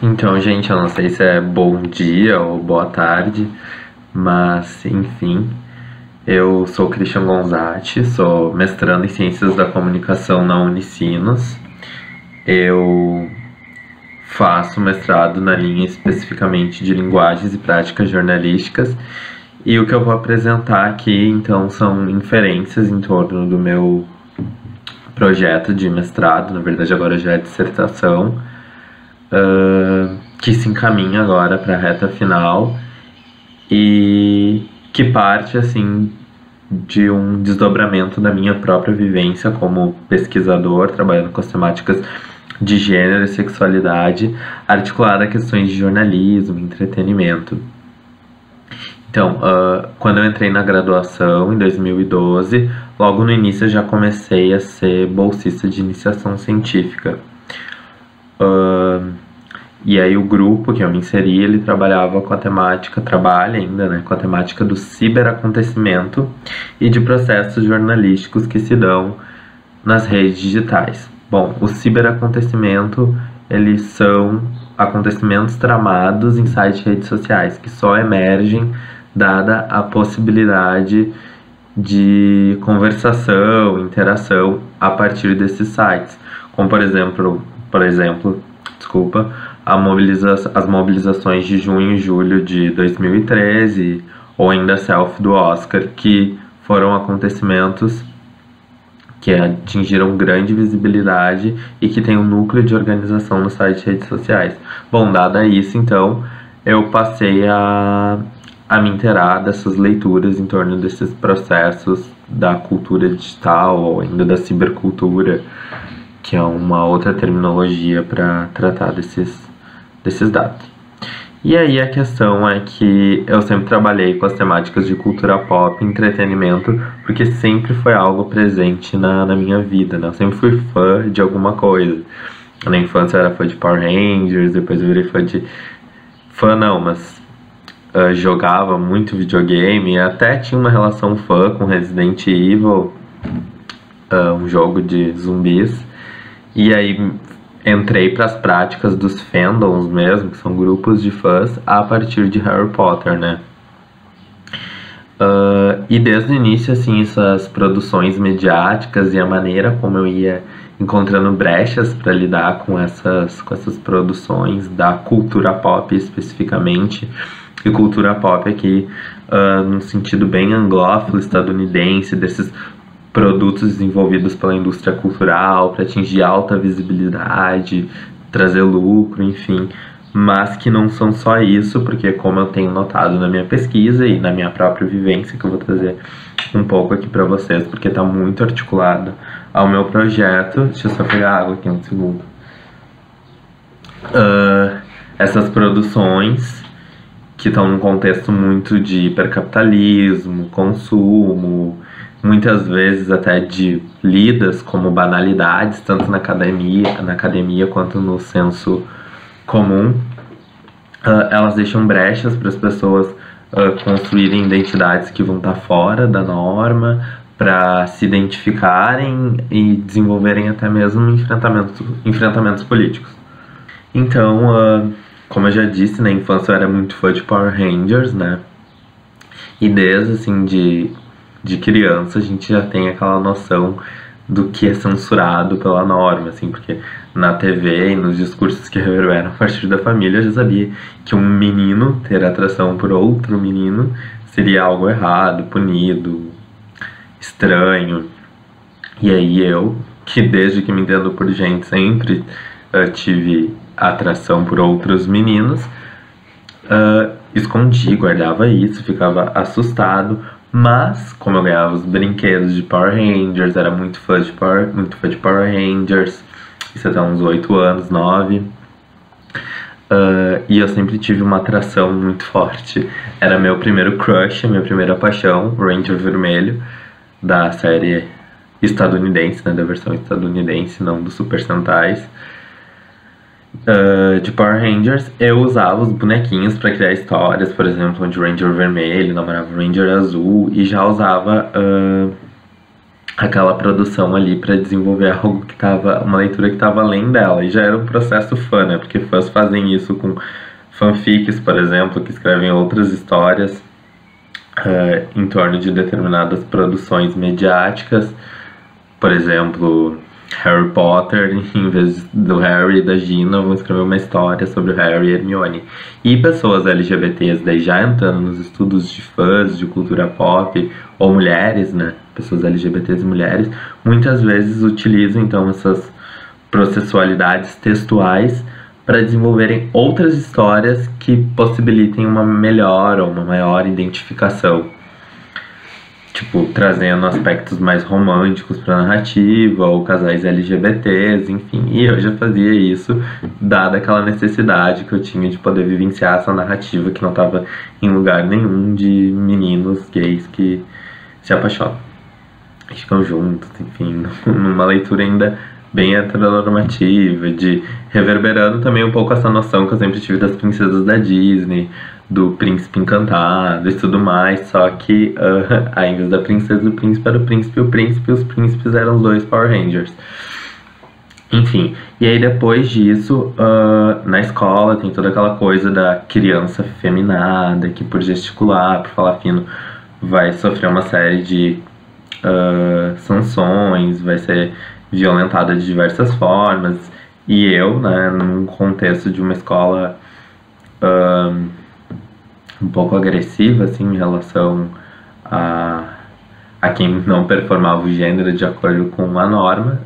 Então, gente, eu não sei se é bom dia ou boa tarde, mas enfim, eu sou Christian Gonzatti, sou mestrando em Ciências da Comunicação na Unicinos. Eu faço mestrado na linha especificamente de Linguagens e Práticas Jornalísticas, e o que eu vou apresentar aqui, então, são inferências em torno do meu projeto de mestrado, na verdade agora já é dissertação, que se encaminha agora para a reta final e que parte assim de um desdobramento da minha própria vivência como pesquisador, trabalhando com as temáticas de gênero e sexualidade, articulada a questões de jornalismo, entretenimento. Então, quando eu entrei na graduação, em 2012, logo no início eu já comecei a ser bolsista de iniciação científica. E aí o grupo que eu me inseri, ele trabalhava com a temática, trabalha ainda, né, com a temática do ciberacontecimento e de processos jornalísticos que se dão nas redes digitais. Bom, o ciberacontecimento, eles são acontecimentos tramados em sites de redes sociais, que só emergem dada a possibilidade de conversação, interação a partir desses sites. Como, por exemplo, as mobilizações de junho e julho de 2013, ou ainda a selfie do Oscar, que foram acontecimentos que atingiram grande visibilidade e que tem um núcleo de organização no site de redes sociais. Bom, dada isso, então, eu passei a me inteirar dessas leituras em torno desses processos da cultura digital, ou ainda da cibercultura, que é uma outra terminologia para tratar desses dados. E aí a questão é que eu sempre trabalhei com as temáticas de cultura pop e entretenimento, porque sempre foi algo presente na minha vida, né? Eu sempre fui fã de alguma coisa. Na infância eu era fã de Power Rangers, depois eu virei fã de... jogava muito videogame, até tinha uma relação fã com Resident Evil, um jogo de zumbis. E aí entrei para as práticas dos fandoms mesmo, que são grupos de fãs, a partir de Harry Potter, né? E desde o início, assim, essas produções mediáticas e a maneira como eu ia encontrando brechas para lidar com essas produções da cultura pop especificamente, e cultura pop aqui num sentido bem anglófono, estadunidense, desses produtos desenvolvidos pela indústria cultural para atingir alta visibilidade, trazer lucro, enfim, mas que não são só isso, porque como eu tenho notado na minha pesquisa e na minha própria vivência, que eu vou trazer um pouco aqui para vocês, porque está muito articulado ao meu projeto. Deixa eu só pegar água aqui um segundo. Essas produções que estão num contexto muito de hipercapitalismo, consumo, muitas vezes até de lidas como banalidades, tanto na academia quanto no senso comum, elas deixam brechas para as pessoas construírem identidades que vão estar fora da norma, para se identificarem e desenvolverem até mesmo enfrentamentos políticos. Então, como eu já disse, na infância eu era muito fã de Power Rangers, né? E desde, assim, de criança a gente já tem aquela noção do que é censurado pela norma, assim, porque na TV e nos discursos que reverberam a partir da família eu já sabia que um menino ter atração por outro menino seria algo errado, punido, estranho. E aí eu, que desde que me entendo por gente sempre tive atração por outros meninos, escondi, guardava isso, ficava assustado. Mas, como eu ganhava os brinquedos de Power Rangers, era muito fã de Power Rangers, isso até uns 8 anos, 9. E eu sempre tive uma atração muito forte. Era meu primeiro crush, minha primeira paixão, o Ranger Vermelho, da série estadunidense, né, da versão estadunidense, não dos Super Sentais. de Power Rangers, eu usava os bonequinhos pra criar histórias, por exemplo, onde o Ranger vermelho namorava o Ranger azul, e já usava aquela produção ali pra desenvolver algo que tava, uma leitura que tava além dela, e já era um processo fã, né? Porque fãs fazem isso com fanfics, por exemplo, que escrevem outras histórias em torno de determinadas produções mediáticas. Por exemplo, Harry Potter, em vez do Harry e da Gina, vão escrever uma história sobre o Harry e Hermione. E pessoas LGBTs, daí já entrando nos estudos de fãs, de cultura pop, ou mulheres, né? Pessoas LGBTs e mulheres, muitas vezes utilizam então essas processualidades textuais para desenvolverem outras histórias que possibilitem uma melhor ou uma maior identificação. Tipo, trazendo aspectos mais românticos para a narrativa, ou casais LGBTs, enfim. E eu já fazia isso, dada aquela necessidade que eu tinha de poder vivenciar essa narrativa que não estava em lugar nenhum de meninos gays que se apaixonam e ficam juntos, enfim, numa leitura ainda bem heteronormativa, de reverberando também um pouco essa noção que eu sempre tive das princesas da Disney, do príncipe encantado e tudo mais, só que ao invés da princesa, o príncipe era o príncipe, e os príncipes eram os dois Power Rangers. Enfim, e aí depois disso, na escola tem toda aquela coisa da criança feminada, que por gesticular, por falar fino, vai sofrer uma série de sanções, vai ser violentada de diversas formas. E eu, né, num contexto de uma escola um pouco agressiva, assim, em relação a quem não performava o gênero de acordo com a norma,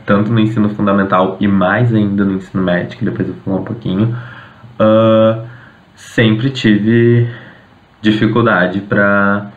tanto no ensino fundamental e mais ainda no ensino médio, que depois eu vou falar um pouquinho, sempre tive dificuldade para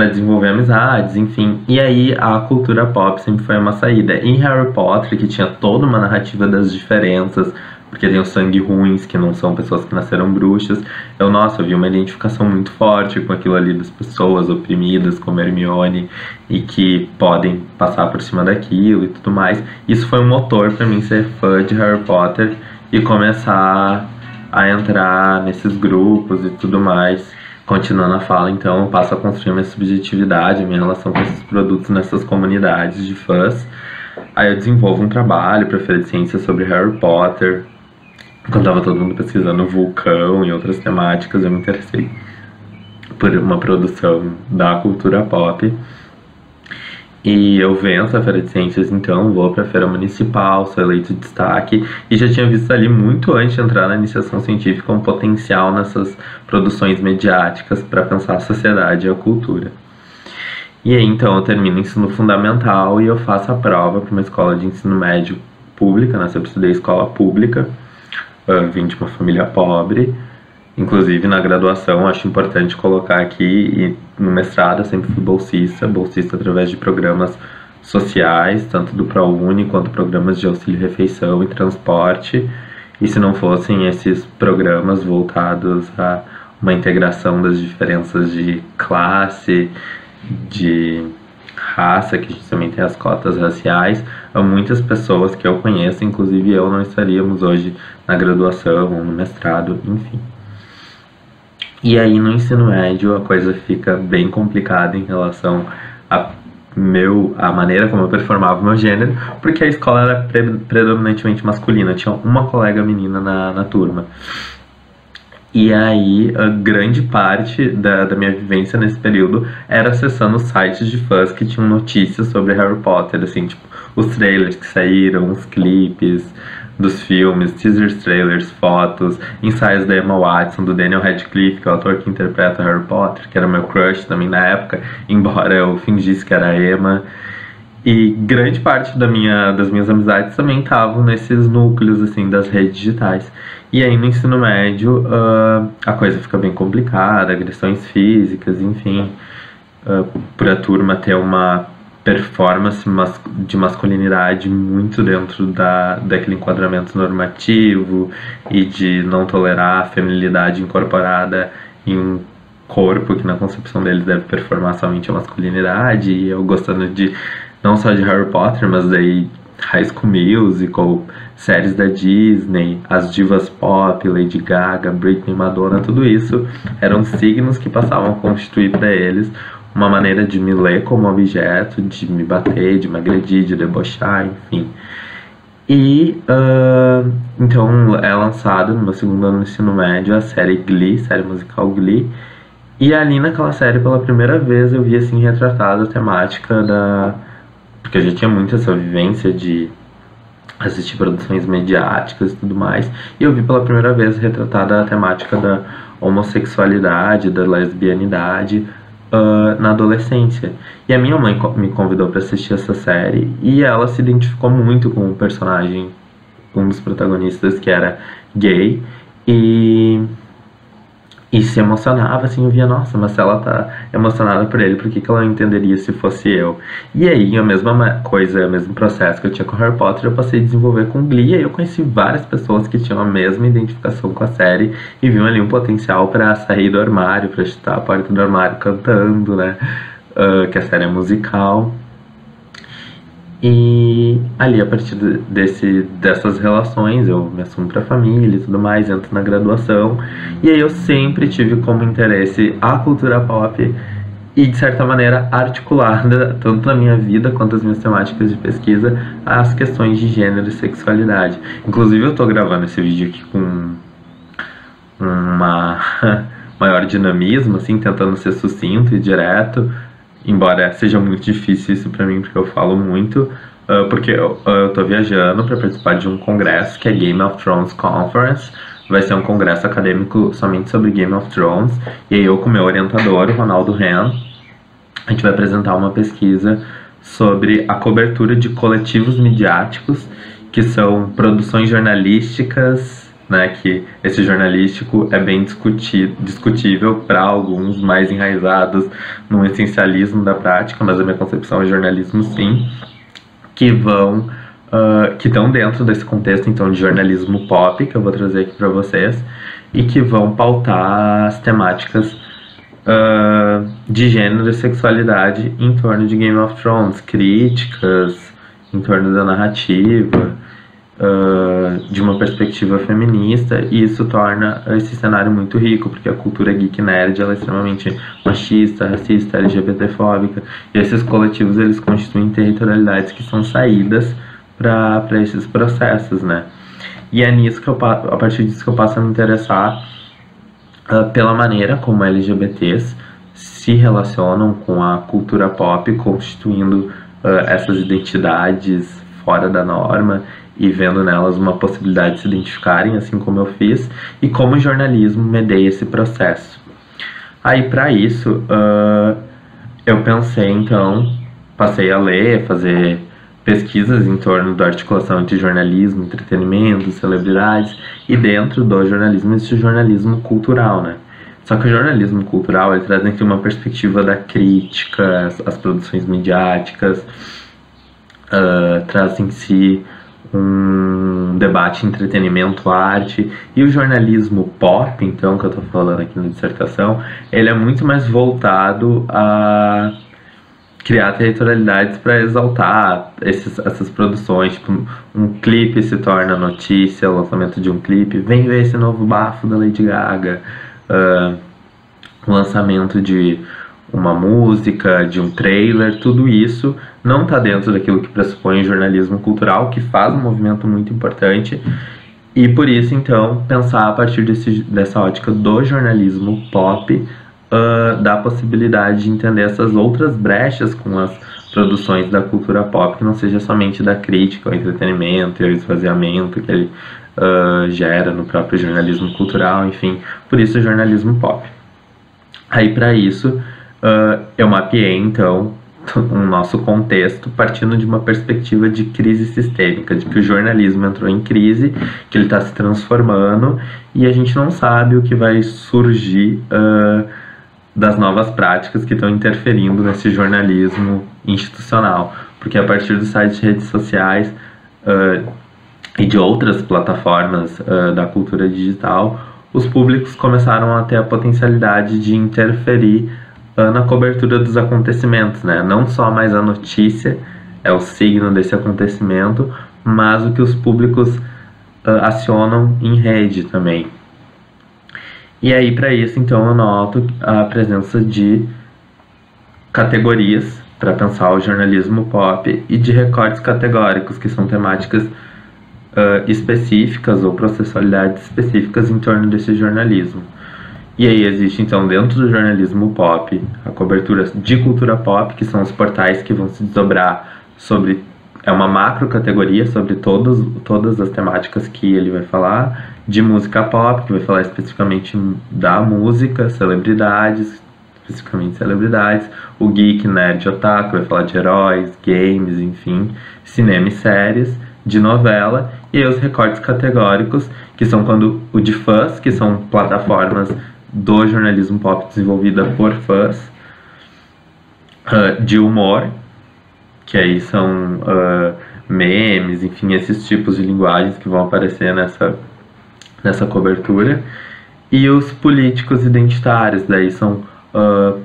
desenvolver amizades, enfim. E aí a cultura pop sempre foi uma saída. Em Harry Potter, que tinha toda uma narrativa das diferenças, porque tem os sangue ruins, que não são pessoas que nasceram bruxas, eu vi uma identificação muito forte com aquilo ali das pessoas oprimidas, como Hermione, e que podem passar por cima daquilo e tudo mais. Isso foi um motor para mim ser fã de Harry Potter e começar a entrar nesses grupos e tudo mais. Continuando a fala, então, eu passo a construir minha subjetividade, minha relação com esses produtos nessas comunidades de fãs. Aí eu desenvolvo um trabalho para Feira de Ciências sobre Harry Potter. Quando tava todo mundo pesquisando vulcão e outras temáticas, eu me interessei por uma produção da cultura pop. E eu venço a Feira de Ciências, então vou para a Feira Municipal, sou eleito destaque, e já tinha visto ali muito antes de entrar na iniciação científica um potencial nessas produções mediáticas para pensar a sociedade e a cultura. E aí então eu termino o ensino fundamental e eu faço a prova para uma escola de ensino médio pública, né? Eu estudei escola pública, vim de uma família pobre. Inclusive na graduação, acho importante colocar aqui, e no mestrado eu sempre fui bolsista através de programas sociais, tanto do ProUni quanto programas de auxílio-refeição e transporte. E se não fossem esses programas voltados a uma integração das diferenças de classe, de raça, que a gente também tem as cotas raciais, muitas pessoas que eu conheço, inclusive eu, não estaríamos hoje na graduação ou no mestrado, enfim. E aí no ensino médio a coisa fica bem complicada em relação a maneira como eu performava o meu gênero, porque a escola era predominantemente masculina, tinha uma colega menina na turma. E aí a grande parte da minha vivência nesse período era acessando sites de fãs que tinham notícias sobre Harry Potter, assim, tipo, os trailers que saíram, os clipes dos filmes, teasers, trailers, fotos, ensaios da Emma Watson, do Daniel Radcliffe, que é o ator que interpreta Harry Potter, que era meu crush também na época, embora eu fingisse que era a Emma. E grande parte das minhas amizades também estavam nesses núcleos, assim, das redes digitais. E aí no ensino médio a coisa fica bem complicada, agressões físicas, enfim, por a turma ter uma performance de masculinidade muito dentro daquele enquadramento normativo e de não tolerar a feminilidade incorporada em um corpo que na concepção deles deve performar somente a masculinidade. E eu gostando não só de Harry Potter, mas daí High School Musical, séries da Disney, as divas pop, Lady Gaga, Britney, Madonna, tudo isso eram signos que passavam a constituir para eles uma maneira de me ler como objeto, de me bater, de me agredir, de debochar, enfim. E então é lançado no meu segundo ano do ensino médio a série Glee, série musical Glee. E ali naquela série, pela primeira vez, eu vi assim retratada a temática da... Porque eu já tinha muito essa vivência de assistir produções mediáticas e tudo mais. E eu vi pela primeira vez retratada a temática da homossexualidade, da lesbianidade na adolescência. E a minha mãe me convidou para assistir essa série e ela se identificou muito com o personagem, um dos protagonistas, que era gay, e se emocionava, assim, eu via, nossa, mas se ela tá emocionada por ele, por que ela não entenderia se fosse eu? E aí, a mesma coisa, o mesmo processo que eu tinha com Harry Potter, eu passei a desenvolver com Glee, e aí eu conheci várias pessoas que tinham a mesma identificação com a série, e viam ali um potencial pra sair do armário, pra chutar a porta do armário cantando, né, que a série é musical. E ali, a partir dessas relações, eu me assumo pra família e tudo mais, entro na graduação. E aí eu sempre tive como interesse a cultura pop e, de certa maneira, articulada, tanto na minha vida quanto as minhas temáticas de pesquisa, as questões de gênero e sexualidade. Inclusive, eu tô gravando esse vídeo aqui com uma maior dinamismo, assim, tentando ser sucinto e direto, embora seja muito difícil isso pra mim, porque eu falo muito, porque eu tô viajando para participar de um congresso que é Game of Thrones Conference. Vai ser um congresso acadêmico somente sobre Game of Thrones, e aí eu com meu orientador, o Ronaldo Ren, a gente vai apresentar uma pesquisa sobre a cobertura de coletivos midiáticos, que são produções jornalísticas, né, que esse jornalístico é bem discutível para alguns mais enraizados no essencialismo da prática, mas a minha concepção é jornalismo sim, que estão dentro desse contexto então de jornalismo pop, que eu vou trazer aqui para vocês, e que vão pautar as temáticas de gênero e sexualidade em torno de Game of Thrones, críticas em torno da narrativa, de uma perspectiva feminista, e isso torna esse cenário muito rico, porque a cultura geek nerd ela é extremamente machista, racista, LGBTfóbica, e esses coletivos eles constituem territorialidades que são saídas para esses processos, né? E é nisso que a partir disso que eu passo a me interessar pela maneira como LGBTs se relacionam com a cultura pop, constituindo essas identidades fora da norma e vendo nelas uma possibilidade de se identificarem, assim como eu fiz, e como o jornalismo medeia esse processo. Aí, para isso, eu pensei, então, passei a ler, fazer pesquisas em torno da articulação entre jornalismo, entretenimento, celebridades, e dentro do jornalismo existe o jornalismo cultural, né? Só que o jornalismo cultural ele traz aqui uma perspectiva da crítica, as produções midiáticas, traz em si um debate entretenimento-arte, e o jornalismo pop, então, que eu tô falando aqui na dissertação, ele é muito mais voltado a criar territorialidades para exaltar essas produções, tipo, um clipe se torna notícia, o lançamento de um clipe, vem ver esse novo bafo da Lady Gaga, o lançamento de uma música, de um trailer, tudo isso não está dentro daquilo que pressupõe o jornalismo cultural, que faz um movimento muito importante, e por isso, então, pensar a partir dessa ótica do jornalismo pop, dá a possibilidade de entender essas outras brechas com as produções da cultura pop, que não seja somente da crítica, ao entretenimento e ao esvaziamento que ele gera no próprio jornalismo cultural, enfim, por isso o jornalismo pop. Aí, para isso, eu mapeei, então, o nosso contexto partindo de uma perspectiva de crise sistêmica, de que o jornalismo entrou em crise, que ele está se transformando, e a gente não sabe o que vai surgir das novas práticas que estão interferindo nesse jornalismo institucional, porque a partir dos sites de redes sociais e de outras plataformas da cultura digital, os públicos começaram a ter a potencialidade de interferir na cobertura dos acontecimentos, né? Não só mais a notícia é o signo desse acontecimento, mas o que os públicos acionam em rede também. E aí, para isso, então, eu noto a presença de categorias para pensar o jornalismo pop e de recortes categóricos, que são temáticas específicas ou processualidades específicas em torno desse jornalismo. E aí existe, então, dentro do jornalismo pop, a cobertura de cultura pop, que são os portais que vão se desdobrar sobre... É uma macro categoria sobre todas as temáticas que ele vai falar, de música pop, que vai falar especificamente da música, celebridades, o geek, nerd, otaku, vai falar de heróis, games, enfim, cinema e séries, de novela, e aí os recortes categóricos, que são quando o de fãs, que são plataformas do jornalismo pop desenvolvida por fãs, de humor, que aí são memes, enfim, esses tipos de linguagens que vão aparecer nessa cobertura, e os políticos identitários, daí são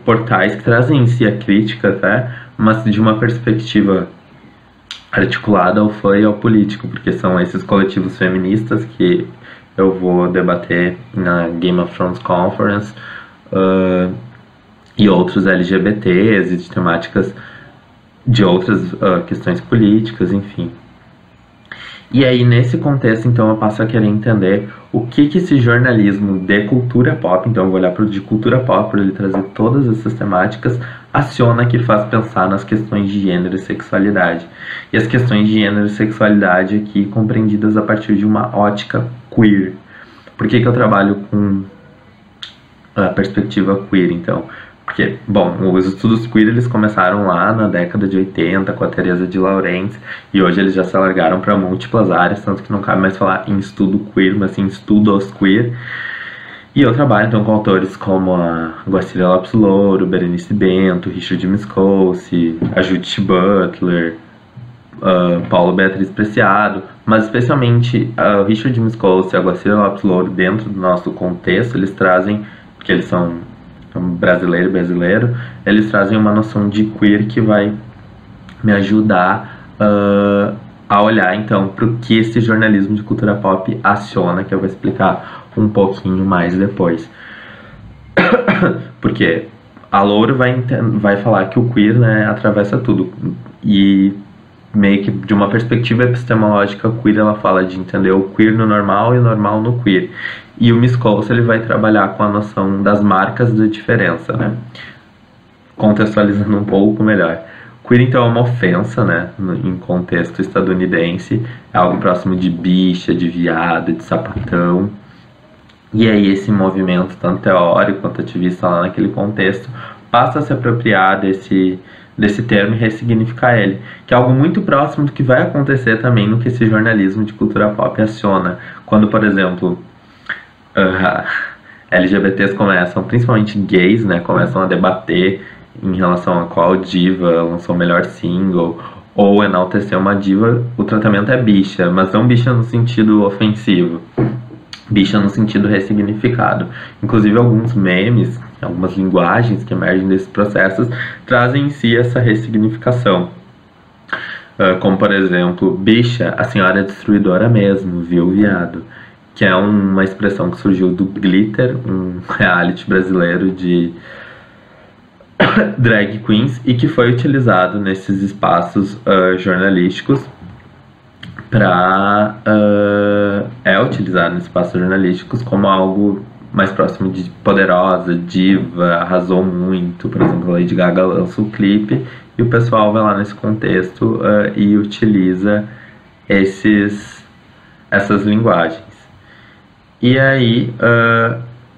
portais que trazem em si a crítica até, mas de uma perspectiva articulada ao fã e ao político, porque são esses coletivos feministas que eu vou debater na Game of Thrones Conference, e outros LGBTs e de temáticas de outras questões políticas, enfim. E aí, nesse contexto, então, eu passo a querer entender o que esse jornalismo de cultura pop, então eu vou olhar para o de cultura pop, para ele trazer todas essas temáticas, aciona, que faz pensar nas questões de gênero e sexualidade. E as questões de gênero e sexualidade aqui compreendidas a partir de uma ótica queer. Por que eu trabalho com a perspectiva queer, então? Porque, bom, os estudos queer eles começaram lá na década de 80 com a Teresa de Laurentiis e hoje eles já se alargaram para múltiplas áreas, tanto que não cabe mais falar em estudo queer, mas sim estudos queer. E eu trabalho então com autores como a Guacira Lopes Louro, Berenice Bento, Richard Miscouse, a Judith Butler, Paulo Beatriz Preciado, mas especialmente o Richard Miscouse e a Guacira Lopes Louro, dentro do nosso contexto, eles trazem, porque eles são brasileiro, eles trazem uma noção de queer que vai me ajudar a olhar então para o que esse jornalismo de cultura pop aciona, que eu vou explicar um pouquinho mais depois. Porque a Loura vai falar que o queer, né, atravessa tudo, e meio que de uma perspectiva epistemológica queer ela fala de entender o queer no normal e o normal no queer. E o Miscouse ele vai trabalhar com a noção das marcas da diferença, né? Contextualizando um pouco melhor. Queer, então, é uma ofensa, né? Em contexto estadunidense. É algo próximo de bicha, de viado, de sapatão. E aí esse movimento, tanto teórico quanto ativista lá naquele contexto, passa a se apropriar desse termo e ressignificar ele. Que é algo muito próximo do que vai acontecer também no que esse jornalismo de cultura pop aciona. Quando, por exemplo... LGBTs começam, principalmente gays, né, começam a debater em relação a qual diva lançou o melhor single, ou enaltecer uma diva, o tratamento é bicha, mas não bicha no sentido ofensivo, bicha no sentido ressignificado. Inclusive alguns memes, algumas linguagens que emergem desses processos, trazem em si essa ressignificação. Como, por exemplo, bicha, a senhora é destruidora mesmo, viu, viado? Que é uma expressão que surgiu do Glitter, um reality brasileiro de drag queens, e que foi utilizado nesses espaços jornalísticos é utilizado nesses espaços jornalísticos como algo mais próximo de poderosa, diva, arrasou muito. Por exemplo, a Lady Gaga lança o clipe e o pessoal vai lá nesse contexto e utiliza essas linguagens. E aí,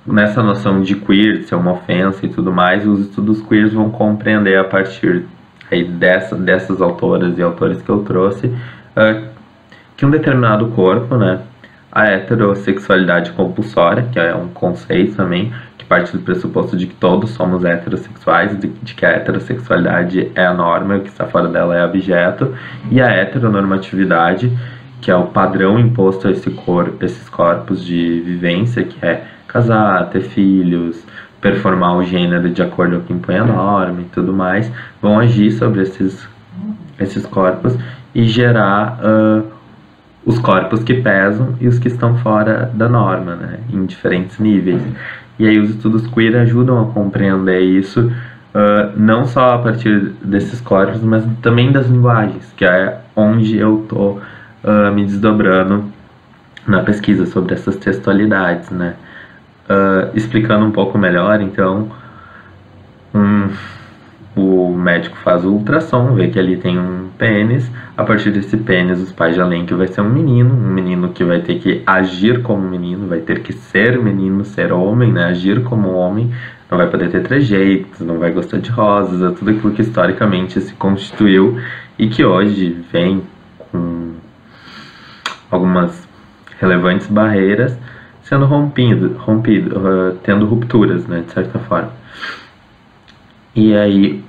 nessa noção de queer, de ser uma ofensa e tudo mais, os estudos queers vão compreender a partir aí dessas autoras e autores que eu trouxe, que um determinado corpo, né, a heterossexualidade compulsória, que é um conceito também, que parte do pressuposto de que todos somos heterossexuais, de que a heterossexualidade é a norma e o que está fora dela é objeto, e a heteronormatividade, que é o padrão imposto a esses corpos de vivência, que é casar, ter filhos, performar o gênero de acordo com o que impõe a norma e tudo mais, vão agir sobre esses corpos e gerar os corpos que pesam e os que estão fora da norma, né, em diferentes níveis. E aí os estudos queer ajudam a compreender isso, não só a partir desses corpos, mas também das linguagens, que é onde eu tô me desdobrando na pesquisa sobre essas textualidades, né. Explicando um pouco melhor, então, o médico faz o ultrassom, vê que ali tem um pênis. A partir desse pênis, os pais já leem que vai ser um menino que vai ter que agir como menino, vai ter que ser menino, ser homem, né? Agir como homem, não vai poder ter trejeitos, não vai gostar de rosas, é tudo aquilo que historicamente se constituiu e que hoje vem com algumas relevantes barreiras sendo rompido, tendo rupturas, né, de certa forma. E aí,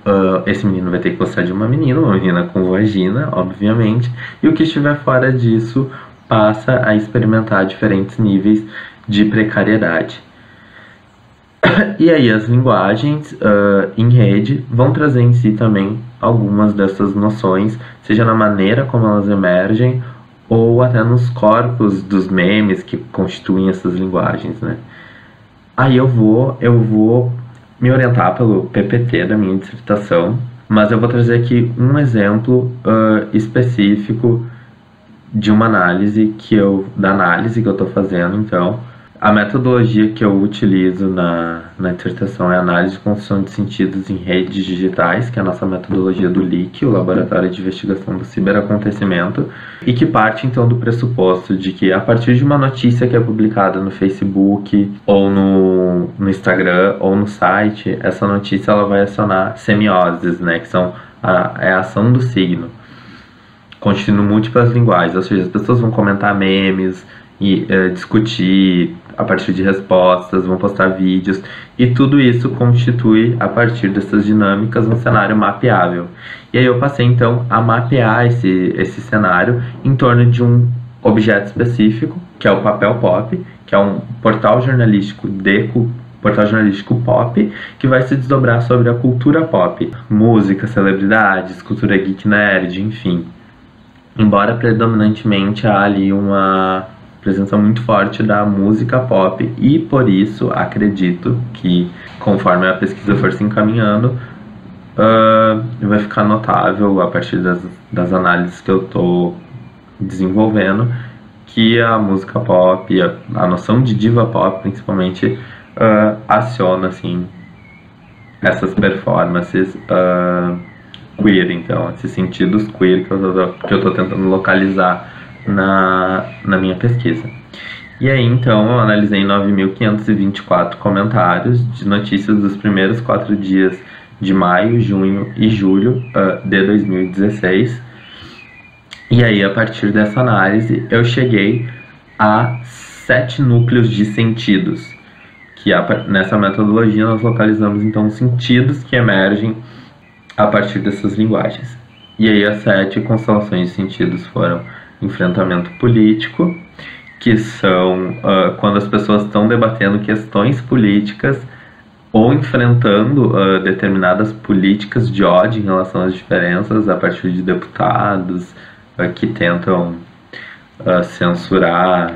esse menino vai ter que gostar de uma menina com vagina, obviamente, e o que estiver fora disso passa a experimentar diferentes níveis de precariedade. E aí, as linguagens em rede vão trazer em si também algumas dessas noções, seja na maneira como elas emergem, ou até nos corpos dos memes que constituem essas linguagens, né? Aí eu vou me orientar pelo PPT da minha dissertação, mas eu vou trazer aqui um exemplo específico de uma análise da análise que eu estou fazendo. Então, a metodologia que eu utilizo na dissertação é a análise de construção de sentidos em redes digitais, que é a nossa metodologia do LIC, o Laboratório de Investigação do Ciberacontecimento, e que parte então do pressuposto de que a partir de uma notícia que é publicada no Facebook, ou no Instagram, ou no site, essa notícia ela vai acionar semioses, né, que são a ação do signo, constituindo múltiplas linguagens, ou seja, as pessoas vão comentar memes e discutir a partir de respostas, vão postar vídeos, e tudo isso constitui, a partir dessas dinâmicas, um cenário mapeável. E aí eu passei então a mapear esse cenário em torno de um objeto específico, que é o papel pop, que é um portal jornalístico pop, que vai se desdobrar sobre a cultura pop, música, celebridades, cultura geek nerd, enfim. Embora predominantemente há ali uma presença muito forte da música pop, e por isso acredito que, conforme a pesquisa for se encaminhando, vai ficar notável a partir das análises que eu estou desenvolvendo, que a música pop, a noção de diva pop principalmente, aciona assim essas performances queer, então esses sentidos queer que eu estou tentando localizar na minha pesquisa. E aí então eu analisei 9.524 comentários de notícias dos primeiros 4 dias de maio, junho e julho de 2016. E aí, a partir dessa análise, eu cheguei a 7 núcleos de sentidos, que nessa metodologia nós localizamos então os sentidos que emergem a partir dessas linguagens. E aí as 7 constelações de sentidos foram enfrentamento político, que são quando as pessoas estão debatendo questões políticas ou enfrentando determinadas políticas de ódio em relação às diferenças a partir de deputados que tentam censurar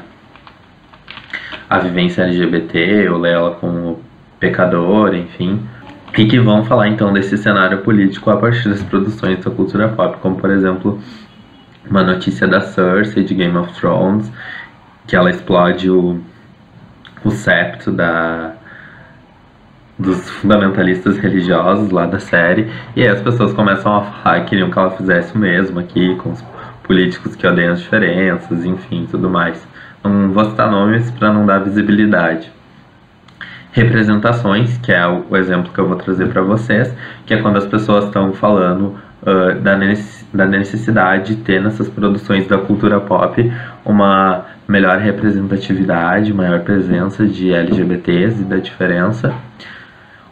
a vivência LGBT ou ler ela como pecadora, enfim, e que vão falar então desse cenário político a partir das produções da cultura pop, como por exemplo uma notícia da Cersei de Game of Thrones, que ela explode o septo dos fundamentalistas religiosos lá da série, e aí as pessoas começam a falar que queriam que ela fizesse o mesmo aqui com os políticos que odeiam as diferenças, enfim, tudo mais. Não vou citar nomes para não dar visibilidade. Representações, que é o exemplo que eu vou trazer para vocês, que é quando as pessoas estão falando da necessidade de ter nessas produções da cultura pop uma melhor representatividade, maior presença de LGBTs e da diferença.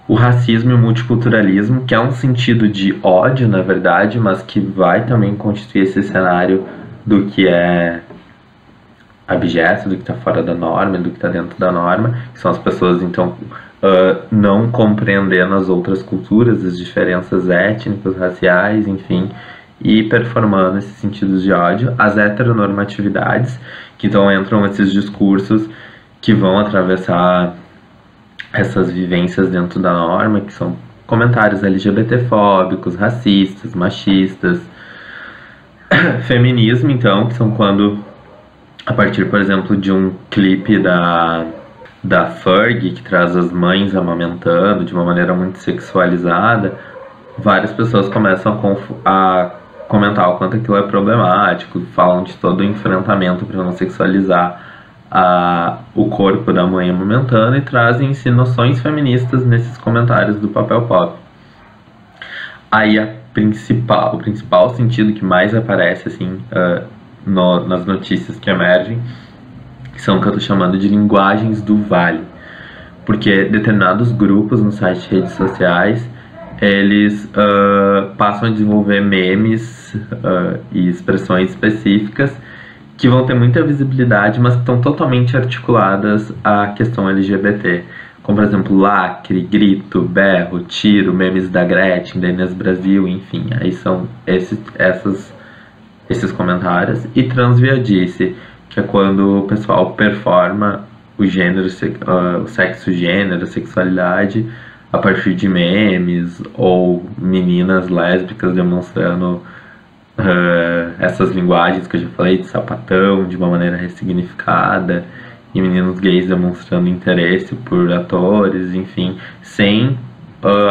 O racismo e o multiculturalismo, que é um sentido de ódio, na verdade, mas que vai também constituir esse cenário do que é abjeto, do que está fora da norma, do que está dentro da norma, que são as pessoas, então, não compreendendo as outras culturas, as diferenças étnicas, raciais, enfim, e performando esses sentidos de ódio, as heteronormatividades, que então entram esses discursos que vão atravessar essas vivências dentro da norma, que são comentários LGBTfóbicos, racistas, machistas, feminismo, então, que são quando, a partir, por exemplo, de um clipe da Fergie, que traz as mães amamentando de uma maneira muito sexualizada, várias pessoas começam a comentar o quanto aquilo é problemático, falam de todo o enfrentamento para não sexualizar o corpo da mãe amamentando e trazem-se noções feministas nesses comentários do papel pop. Aí o principal sentido que mais aparece assim, nas notícias que emergem são o que eu estou chamando de linguagens do vale, porque determinados grupos no site de redes sociais eles passam a desenvolver memes e expressões específicas que vão ter muita visibilidade, mas que estão totalmente articuladas à questão LGBT. Como, por exemplo, lacre, grito, berro, tiro, memes da Gretchen, da Inês Brasil, enfim. Aí são esses comentários. E transviadice, que é quando o pessoal performa o gênero, o sexo, gênero, a sexualidade a partir de memes, ou meninas lésbicas demonstrando essas linguagens que eu já falei, de sapatão, de uma maneira ressignificada, e meninos gays demonstrando interesse por atores, enfim, sem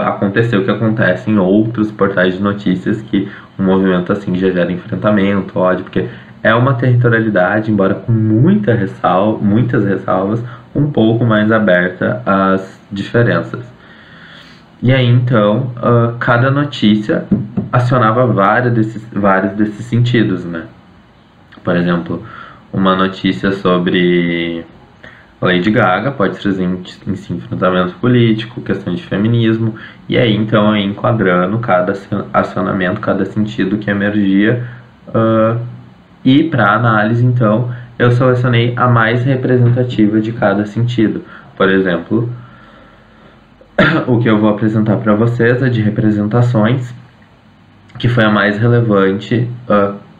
acontecer o que acontece em outros portais de notícias, que um movimento assim já gera enfrentamento, ódio, porque é uma territorialidade, embora com muitas ressalvas, um pouco mais aberta às diferenças. E aí, então, cada notícia acionava vários desses sentidos, né? Por exemplo, uma notícia sobre Lady Gaga pode trazer em si enfrentamento político, questão de feminismo, e aí, então, enquadrando cada acionamento, cada sentido que emergia. E para análise, então, eu selecionei a mais representativa de cada sentido. Por exemplo, o que eu vou apresentar para vocês é de representações, que foi a mais relevante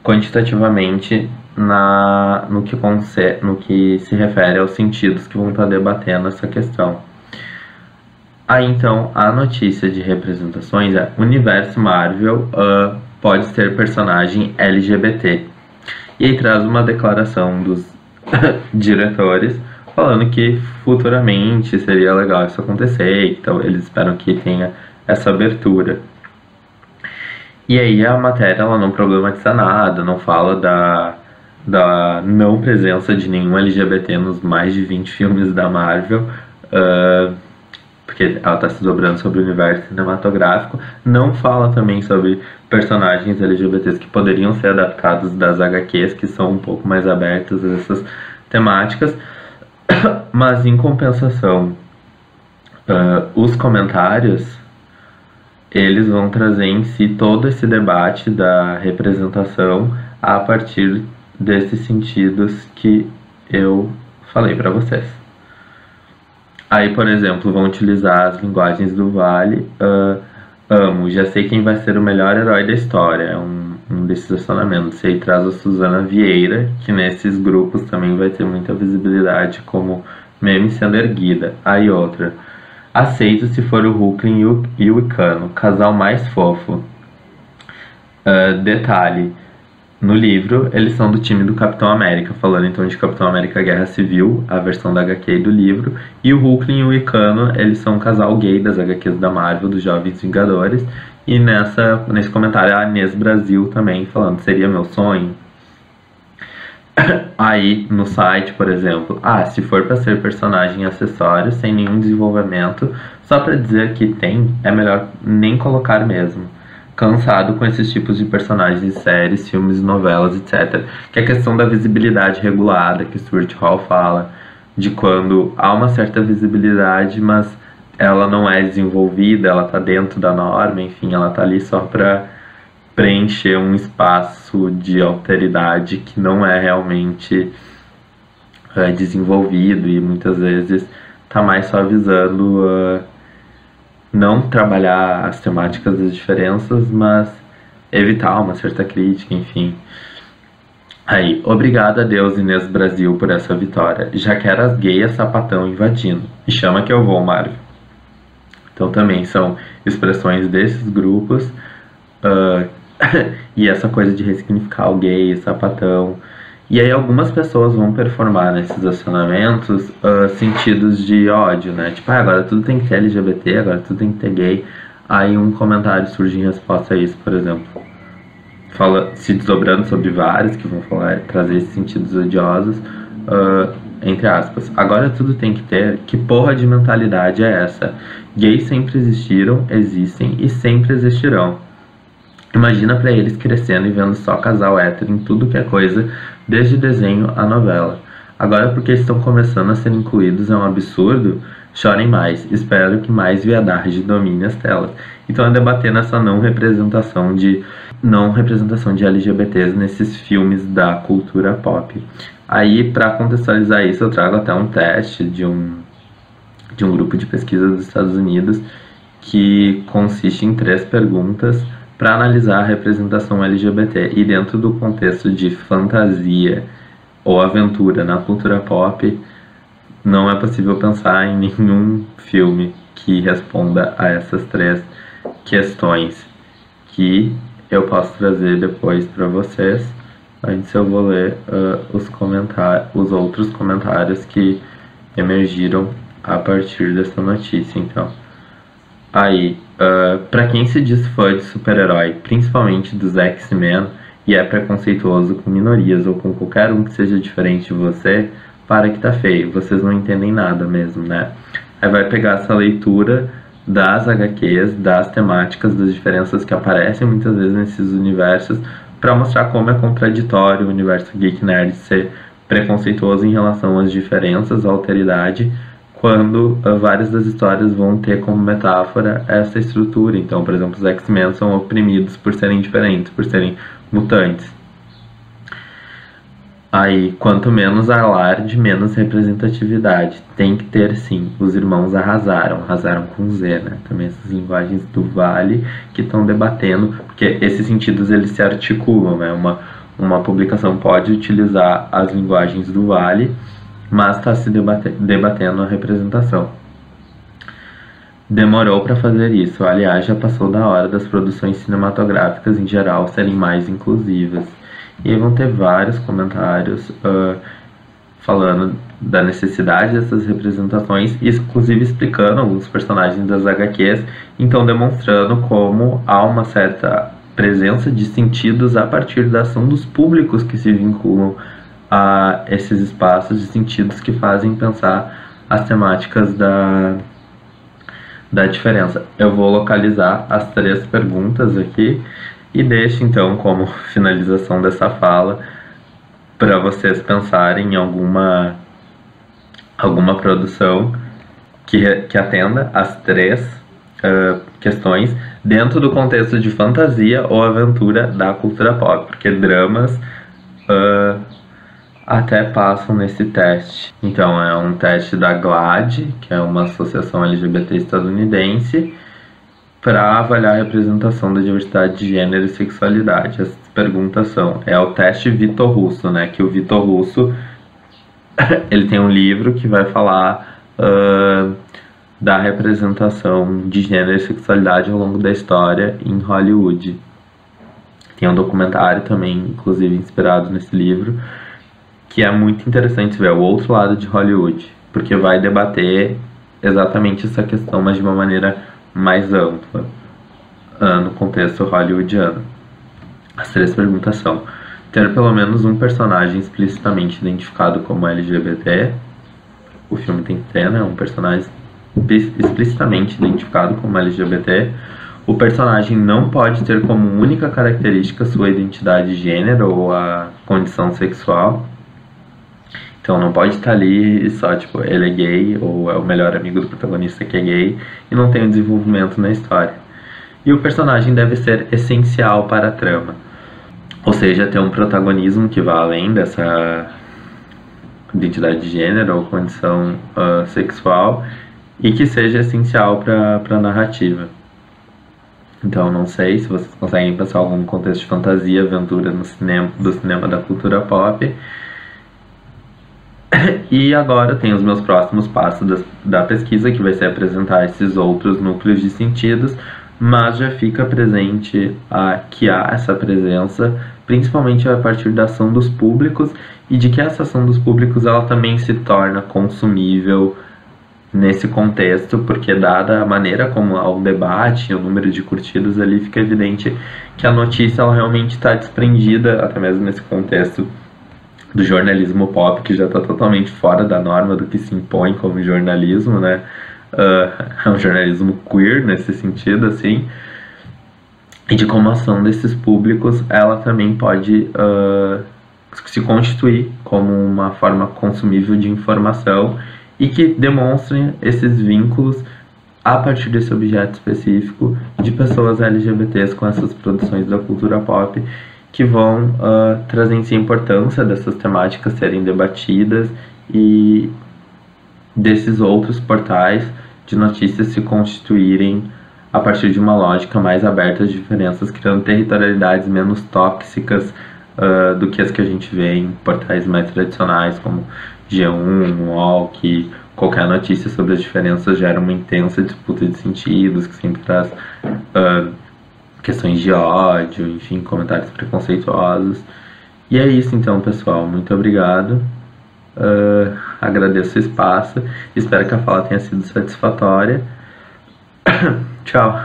quantitativamente no que se refere aos sentidos que vão estar debatendo essa questão. Aí então, a notícia de representações é: Universo Marvel pode ter personagem LGBT. E aí traz uma declaração dos diretores falando que futuramente seria legal isso acontecer, então eles esperam que tenha essa abertura. E aí a matéria ela não problematiza nada, não fala da não presença de nenhum LGBT nos mais de 20 filmes da Marvel, porque ela está se dobrando sobre o universo cinematográfico. Não fala também sobre personagens LGBTs que poderiam ser adaptados das HQs, que são um pouco mais abertas a essas temáticas. Mas em compensação, os comentários eles vão trazer em si todo esse debate da representação a partir desses sentidos que eu falei para vocês. Aí, por exemplo, vão utilizar as linguagens do Vale. Amo, já sei quem vai ser o melhor herói da história. É um desses acionamentos. E aí traz a Suzana Vieira, que nesses grupos também vai ter muita visibilidade como meme sendo erguida. Aí outra: aceito se for o Hulkling e o Icano, casal mais fofo. Detalhe: no livro, eles são do time do Capitão América, falando então de Capitão América Guerra Civil, a versão da HQ do livro, e o Hulkling e o Icano, eles são um casal gay das HQs da Marvel, dos Jovens Vingadores, e nesse comentário a Inês Brasil também falando: seria meu sonho. Aí no site, por exemplo, se for para ser personagem acessório, sem nenhum desenvolvimento, só para dizer que tem, é melhor nem colocar mesmo. Cansado com esses tipos de personagens em séries, filmes, novelas, etc. Que é a questão da visibilidade regulada, que Stuart Hall fala, de quando há uma certa visibilidade, mas ela não é desenvolvida, ela está dentro da norma, enfim, ela está ali só para preencher um espaço de alteridade que não é realmente desenvolvido, e muitas vezes está mais só visando não trabalhar as temáticas das diferenças, mas evitar uma certa crítica, enfim. Aí, obrigado a Deus, Inês Brasil, por essa vitória. Já quero as gayas sapatão invadindo. Me chama que eu vou, Marvel. Então também são expressões desses grupos. E essa coisa de ressignificar o gay, sapatão. E aí algumas pessoas vão performar nesses acionamentos sentidos de ódio, né? Tipo, agora tudo tem que ter LGBT, agora tudo tem que ter gay. Aí um comentário surge em resposta a isso, por exemplo. Se desdobrando sobre vários que vão trazer esses sentidos odiosos, entre aspas. Agora tudo tem que ter. Que porra de mentalidade é essa? Gays sempre existiram, existem e sempre existirão. Imagina pra eles crescendo e vendo só casal hétero em tudo que é coisa, desde desenho a novela. Agora porque estão começando a ser incluídos é um absurdo? Chorem mais, espero que mais viadagem domine as telas. Então é debater nessa não representação de LGBTs nesses filmes da cultura pop. Aí, para contextualizar isso, eu trago até um teste de um grupo de pesquisa dos Estados Unidos que consiste em 3 perguntas para analisar a representação LGBT. E dentro do contexto de fantasia ou aventura na cultura pop, não é possível pensar em nenhum filme que responda a essas 3 questões, que eu posso trazer depois para vocês. Antes eu vou ler os outros comentários que emergiram a partir dessa notícia. Então, aí, para quem se diz fã de super-herói, principalmente dos X-Men, e é preconceituoso com minorias ou com qualquer um que seja diferente de você, para que tá feio, vocês não entendem nada mesmo, né? Aí vai pegar essa leitura das HQs, das temáticas, das diferenças que aparecem muitas vezes nesses universos, para mostrar como é contraditório o universo geek nerd ser preconceituoso em relação às diferenças, à alteridade, quando várias das histórias vão ter como metáfora essa estrutura. Então, por exemplo, os X-Men são oprimidos por serem diferentes, por serem mutantes. Aí, quanto menos alarde, menos representatividade. Tem que ter, sim. Os irmãos arrasaram com Z, né? Também essas linguagens do Vale que estão debatendo, porque esses sentidos eles se articulam, né? Uma publicação pode utilizar as linguagens do Vale, mas está se debatendo a representação. Demorou para fazer isso. Aliás, já passou da hora das produções cinematográficas em geral serem mais inclusivas. E aí vão ter vários comentários falando da necessidade dessas representações, inclusive explicando alguns personagens das HQs, então demonstrando como há uma certa presença de sentidos a partir da ação dos públicos que se vinculam a esses espaços, de sentidos que fazem pensar as temáticas da diferença. Eu vou localizar as 3 perguntas aqui e deixo então como finalização dessa fala para vocês pensarem em alguma produção que atenda as 3 questões dentro do contexto de fantasia ou aventura da cultura pop, porque dramas até passam nesse teste. Então é um teste da GLAAD, que é uma associação LGBT estadunidense, para avaliar a representação da diversidade de gênero e sexualidade. As perguntas são, é o teste Vitor Russo, né? Que o Vitor Russo ele tem um livro que vai falar da representação de gênero e sexualidade ao longo da história em Hollywood. Tem um documentário também, inclusive inspirado nesse livro, que é muito interessante ver o outro lado de Hollywood, porque vai debater exatamente essa questão, mas de uma maneira mais ampla, no contexto hollywoodiano. As 3 perguntas são: ter pelo menos um personagem explicitamente identificado como LGBT. O filme tem que ter, né, um personagem explicitamente identificado como LGBT. O personagem não pode ter como única característica sua identidade de gênero ou a condição sexual. Então não pode estar ali só, tipo, ele é gay, ou é o melhor amigo do protagonista que é gay, e não tem um desenvolvimento na história. E o personagem deve ser essencial para a trama. Ou seja, ter um protagonismo que vá além dessa identidade de gênero ou condição sexual, e que seja essencial para a narrativa. Então não sei se vocês conseguem pensar algum contexto de fantasia, aventura no cinema, do cinema da cultura pop. E agora tem os meus próximos passos da pesquisa, que vai ser apresentar esses outros núcleos de sentidos, mas já fica presente que há essa presença, principalmente a partir da ação dos públicos, e de que essa ação dos públicos ela também se torna consumível nesse contexto, porque dada a maneira como há o debate, o número de curtidas ali, fica evidente que a notícia ela realmente está desprendida, até mesmo nesse contexto do jornalismo pop, que já está totalmente fora da norma do que se impõe como jornalismo, né? É um jornalismo queer nesse sentido, assim, e de como a ação desses públicos, ela também pode se constituir como uma forma consumível de informação e que demonstre esses vínculos a partir desse objeto específico de pessoas LGBTs com essas produções da cultura pop, que vão trazer em si a importância dessas temáticas serem debatidas e desses outros portais de notícias se constituírem a partir de uma lógica mais aberta de diferenças, criando territorialidades menos tóxicas do que as que a gente vê em portais mais tradicionais como G1, UOL, que qualquer notícia sobre as diferenças gera uma intensa disputa de sentidos, que sempre traz questões de ódio, enfim, comentários preconceituosos. E é isso então, pessoal. Muito obrigado. Agradeço o espaço. Espero que a fala tenha sido satisfatória. Tchau.